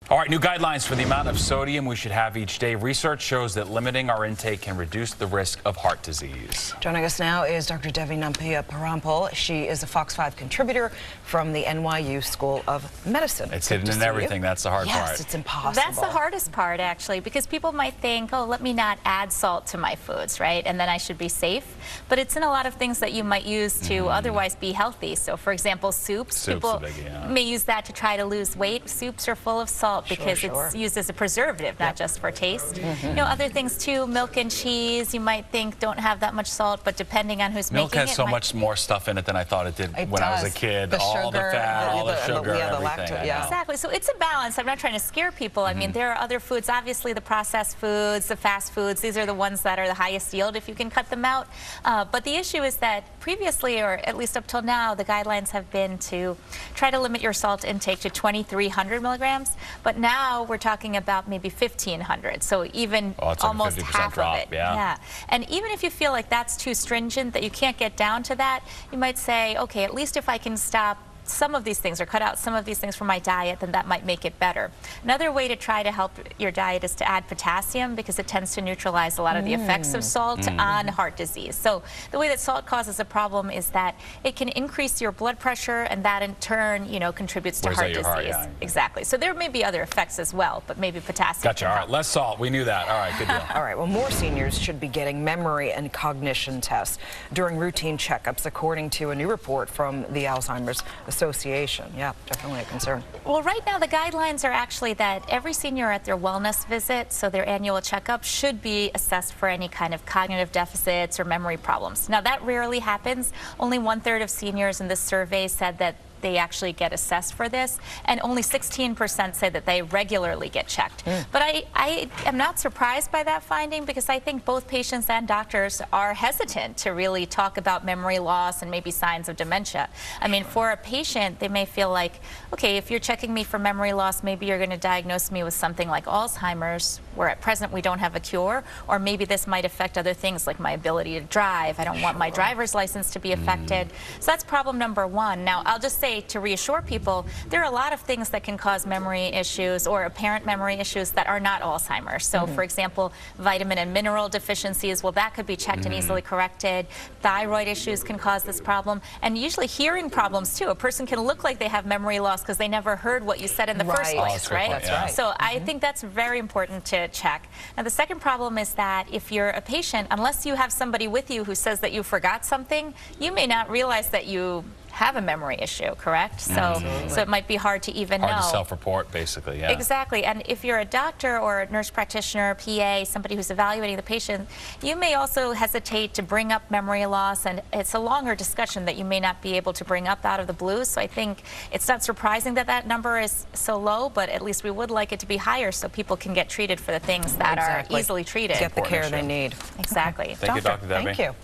All right, new guidelines for the amount of sodium we should have each day. Research shows that limiting our intake can reduce the risk of heart disease. Joining us now is Dr. Devi Nampiaparampil. She is a Fox 5 contributor from the NYU School of Medicine. It's hidden in everything. That's the hard part. Yes, it's impossible. That's the hardest part, actually, because people might think, oh, let me not add salt to my foods, right? And then I should be safe. But it's in a lot of things that you might use to otherwise be healthy. So, for example, soups. People may use that to try to lose weight. Soups are full of salt because it's used as a preservative, not just for taste. You know, other things too, milk and cheese, you might think don't have that much salt, but depending on who's making it. Milk has so much more stuff in it than I thought it did when I was a kid. All the fat, all the sugar, everything. Exactly. So it's a balance. I'm not trying to scare people. I mean, there are other foods, obviously the processed foods, the fast foods, these are the ones that are the highest yield if you can cut them out. But the issue is that previously, or at least up till now, the guidelines have been to try to limit your salt intake to 2,300 milligrams. But now we're talking about maybe 1,500. So even almost half of it. Yeah. And even if you feel like that's too stringent, that you can't get down to that, you might say, okay, at least if I can stop some of these things or cut out some of these things from my diet, then that might make it better. Another way to try to help your diet is to add potassium because it tends to neutralize a lot of the effects of salt on heart disease. So the way that salt causes a problem is that it can increase your blood pressure, and that in turn, you know, contributes to heart disease. Exactly. So there may be other effects as well, but maybe potassium. Gotcha. All right, less salt. We knew that. All right, good deal. All right, well, more seniors should be getting memory and cognition tests during routine checkups, according to a new report from the Alzheimer's Association. Yeah, definitely a concern. Well, right now the guidelines are actually that every senior at their wellness visit, so their annual checkup, should be assessed for any kind of cognitive deficits or memory problems. Now that rarely happens. Only 1/3 of seniors in this survey said that they actually get assessed for this, and only 16% say that they regularly get checked. But I am not surprised by that finding because I think both patients and doctors are hesitant to really talk about memory loss and maybe signs of dementia. I mean, for a patient, they may feel like, okay, if you're checking me for memory loss, maybe you're going to diagnose me with something like Alzheimer's, where at present we don't have a cure, or maybe this might affect other things like my ability to drive. I don't want my driver's license to be affected. So that's problem number one. Now, I'll just say, to reassure people, there are a lot of things that can cause memory issues or apparent memory issues that are not Alzheimer's. So, for example, vitamin and mineral deficiencies, well, that could be checked and easily corrected. Thyroid issues can cause this problem, and usually hearing problems too. A person can look like they have memory loss because they never heard what you said in the first place, right? That's right. So I think that's very important to check. Now, the second problem is that if you're a patient, unless you have somebody with you who says that you forgot something, you may not realize that you have a memory issue, correct? So it might be hard to even know. Hard to self-report, basically, yeah. Exactly, and if you're a doctor or a nurse practitioner, PA, somebody who's evaluating the patient, you may also hesitate to bring up memory loss, and it's a longer discussion that you may not be able to bring up out of the blue. So I think it's not surprising that that number is so low, but at least we would like it to be higher so people can get treated for the things that are easily treated. Get the care they need. Exactly. Thank you, Dr. Devi. Thank you.